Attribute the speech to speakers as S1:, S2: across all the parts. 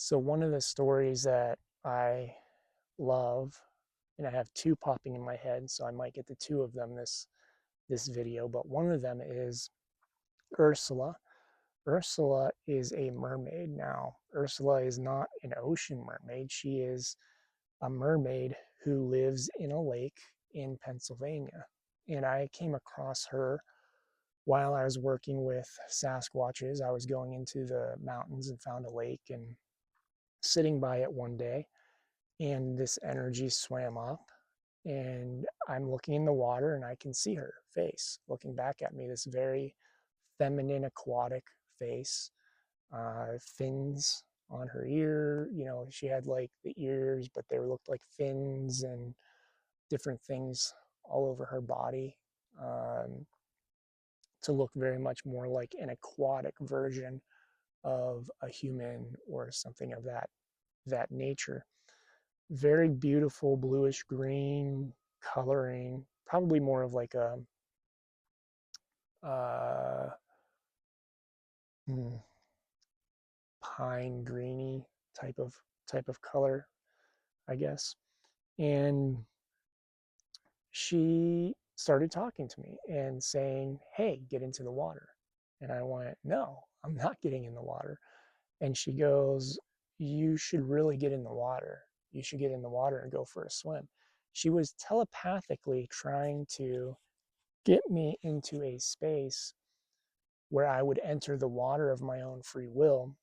S1: So one of the stories that I love, and I have two popping in my head, so I might get the two of them this video, but one of them is Ursula. Ursula is a mermaid now. Ursula is not an ocean mermaid. She is a mermaid who lives in a lake in Pennsylvania. And I came across her while I was working with Sasquatches. I was going into the mountains and found a lake and sitting by it one day, and this energy swam up, and I'm looking in the water and I can see her face looking back at me, this very feminine aquatic face, fins on her ear. She had like the ears, but they looked like fins and different things all over her body, um, to look very much more like an aquatic version of a human or something of that nature. Very beautiful bluish green coloring, probably more of like a uh, pine greeny type of color, I guess. And she started talking to me and saying, "Hey, get into the water." And I went, "No, I'm not getting in the water." And she goes, "You should really get in the water. You should get in the water and go for a swim." She was telepathically trying to get me into a space where I would enter the water of my own free will,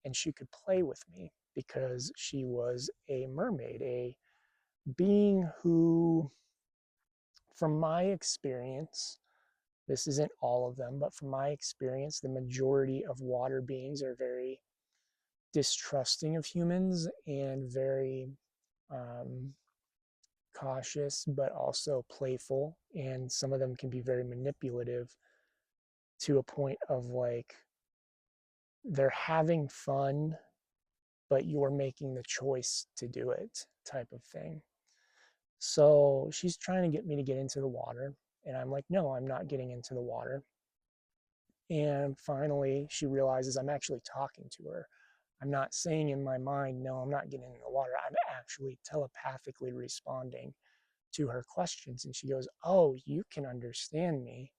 S1: and she could play with me because she was a mermaid, a being who, from my experience, this isn't all of them, but from my experience, the majority of water beings are very distrusting of humans and very um, cautious, but also playful. And some of them can be very manipulative to a point of like they're having fun, but you're making the choice to do it, type of thing. So she's trying to get me to get into the water. And I'm like, no, I'm not getting into the water. And finally, she realizes I'm actually talking to her. I'm not saying in my mind, no, I'm not getting in the water. I'm actually telepathically responding to her questions. And she goes, "Oh, you can understand me.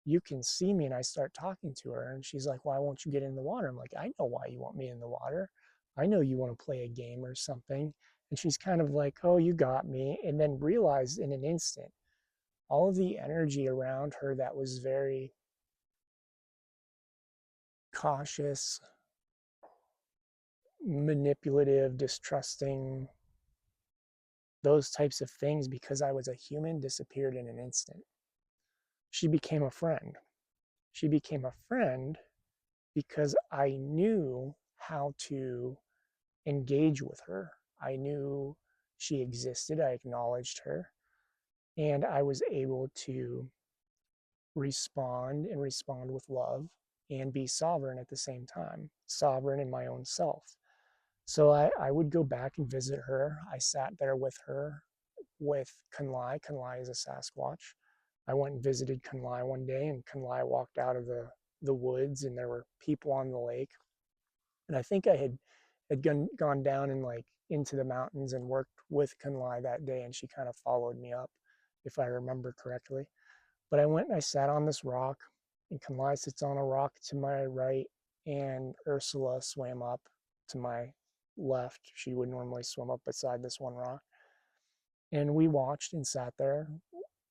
S1: You can see me." And I start talking to her. And she's like, "Why won't you get in the water?" I'm like, "I know why you want me in the water. I know you want to play a game or something." And she's kind of like, "Oh, you got me." And then realized in an instant all of the energy around her that was very cautious, manipulative, distrusting, those types of things, because I was a human, disappeared in an instant. She became a friend. She became a friend because I knew how to engage with her. I knew she existed, I acknowledged her, and I was able to respond and respond with love and be sovereign at the same time, sovereign in my own self. So I would go back and visit her. I sat there with her with Kunlai. Kunlai is a Sasquatch. I went and visited Kunlai one day, and Kunlai walked out of the woods, and there were people on the lake. And I think I had gone down and like into the mountains and worked with Kunlai that day, and she kind of followed me up, if I remember correctly. But I went and I sat on this rock, and Kunlai sits on a rock to my right, and Ursula swam up to my left. She would normally swim up beside this one rock. And we watched and sat there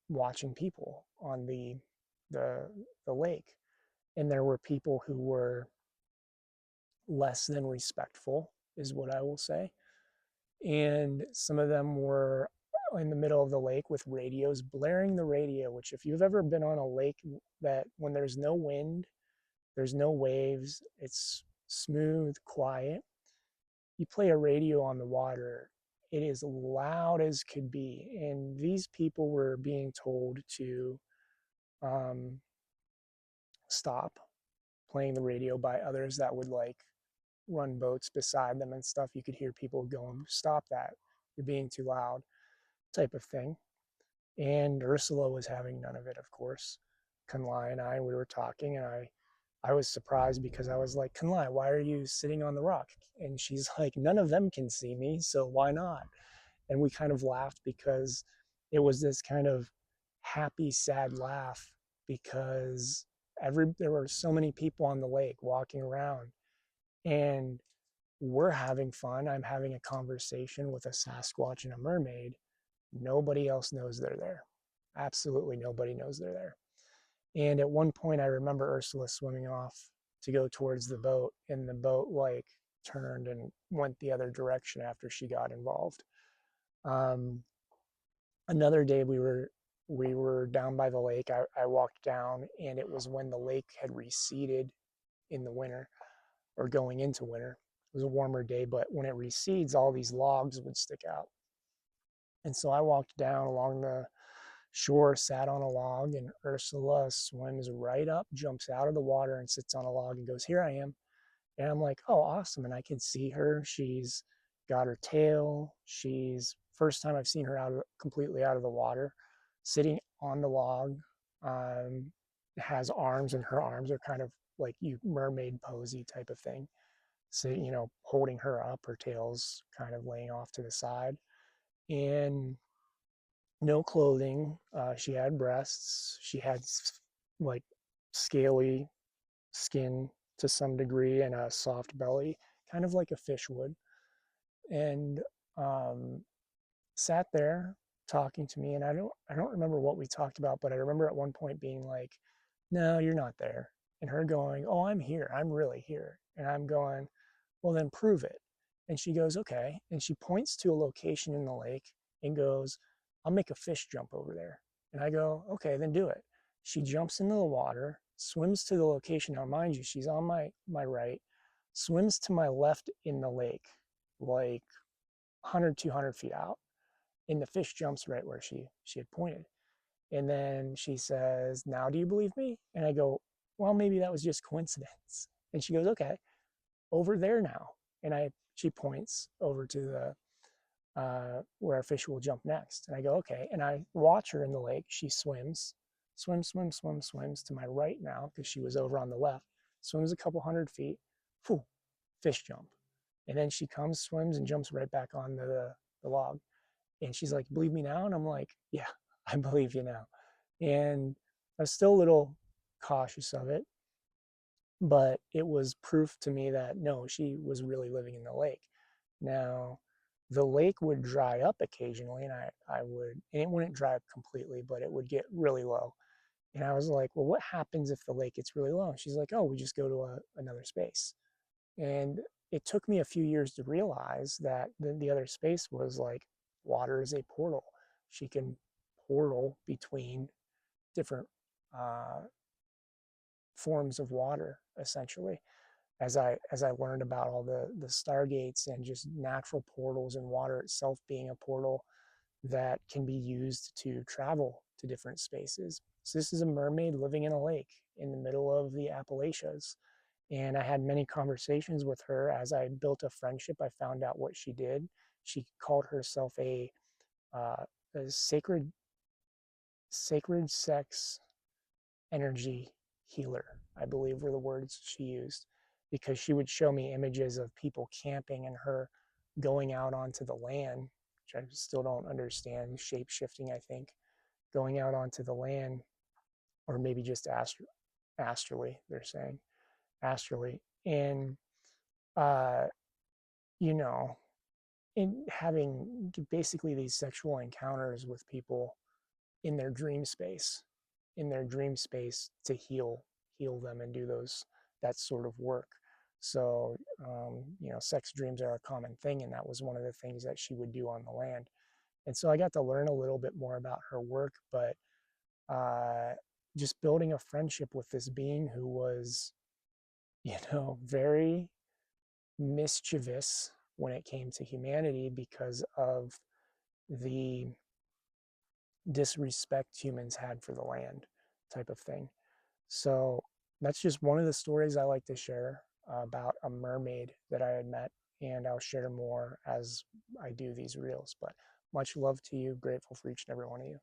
S1: watching people on the, the lake. And there were people who were less than respectful, is what I will say. And some of them were in the middle of the lake with radios, blaring the radio, which, if you've ever been on a lake that when there's no wind, there's no waves, it's smooth, quiet, you play a radio on the water, it is loud as could be. And these people were being told to um, stop playing the radio by others that would like run boats beside them and stuff. You could hear people going, "Stop that, you're being too loud," type of thing. And Ursula was having none of it, of course. Kunlai and I, we were talking, and I I was surprised because I was like, Kanlai, why are you sitting on the rock? And she's like, none of them can see me, so why not? And we kind of laughed because it was this kind of happy, sad laugh because there were so many people on the lake walking around, and we're having fun. I'm having a conversation with a Sasquatch and a mermaid. Nobody else knows they're there. Absolutely nobody knows they're there. And at one point, I remember Ursula swimming off to go towards the boat, and the boat like turned and went the other direction after she got involved. Um, Another day, we were down by the lake. I walked down, and it was when the lake had receded in the winter or going into winter. It was a warmer day, but when it recedes, all these logs would stick out. And so I walked down along the shore, sat on a log, and Ursula swims right up, jumps out of the water, and sits on a log and goes, "Here I am." And I'm like, "Oh, awesome." And I can see her. She's got her tail. She's first time I've seen her completely out of the water, sitting on the log. Um, has arms, and her arms are kind of like you mermaid posy type of thing. So, holding her up, her tail's kind of laying off to the side. And no clothing. She had breasts. She had like scaly skin to some degree and a soft belly, kind of like a fish would. And um, sat there talking to me. And I don't remember what we talked about, but I remember at one point being like, "No, you're not there." And her going, "Oh, I'm here. I'm really here." And I'm going, "Well, then prove it." And she goes, "Okay." And she points to a location in the lake and goes, "I'll make a fish jump over there." And I go, "Okay, then do it." She jumps into the water, swims to the location. Now, mind you, she's on my right, swims to my left in the lake, like 100, 200 feet out. And the fish jumps right where she had pointed. And then she says, "Now do you believe me?" And I go, "Well, maybe that was just coincidence." And she goes, "Okay, over there now." And she points over to the where our fish will jump next. And I go, "Okay." And I watch her in the lake. She swims to my right now because she was over on the left. Swims a couple 100 feet. Phew, fish jump. And then she comes, swims, and jumps right back on the log. And she's like, "Believe me now?" And I'm like, "Yeah, I believe you now." And I was still a little cautious of it, but it was proof to me that no, she was really living in the lake. Now, the lake would dry up occasionally, and I would, and it wouldn't dry up completely, but it would get really low. And I was like, "Well, what happens if the lake gets really low?" And she's like, "Oh, we just go to another space." And it took me a few years to realize that the other space was like water is a portal. She can portal between different uh, forms of water, essentially. As I learned about all the stargates and just natural portals and water itself being a portal that can be used to travel to different spaces. So this is a mermaid living in a lake in the middle of the Appalachians. And I had many conversations with her as I built a friendship. I found out what she did. She called herself uh, a sacred sex energy healer, I believe were the words she used, because she would show me images of people camping and her going out onto the land, which I still don't understand, shape shifting, I think, going out onto the land, or maybe just astrally, they're saying, astrally. And, uh, you know, in having basically these sexual encounters with people in their dream space, to heal them and do that sort of work. So sex dreams are a common thing, and that was one of the things that she would do on the land. And so I got to learn a little bit more about her work, but uh, just building a friendship with this being who was very mischievous when it came to humanity because of the disrespect humans had for the land type of thing. So that's just one of the stories I like to share about a mermaid that I had met, and I'll share more as I do these reels. But much love to you. Grateful for each and every one of you.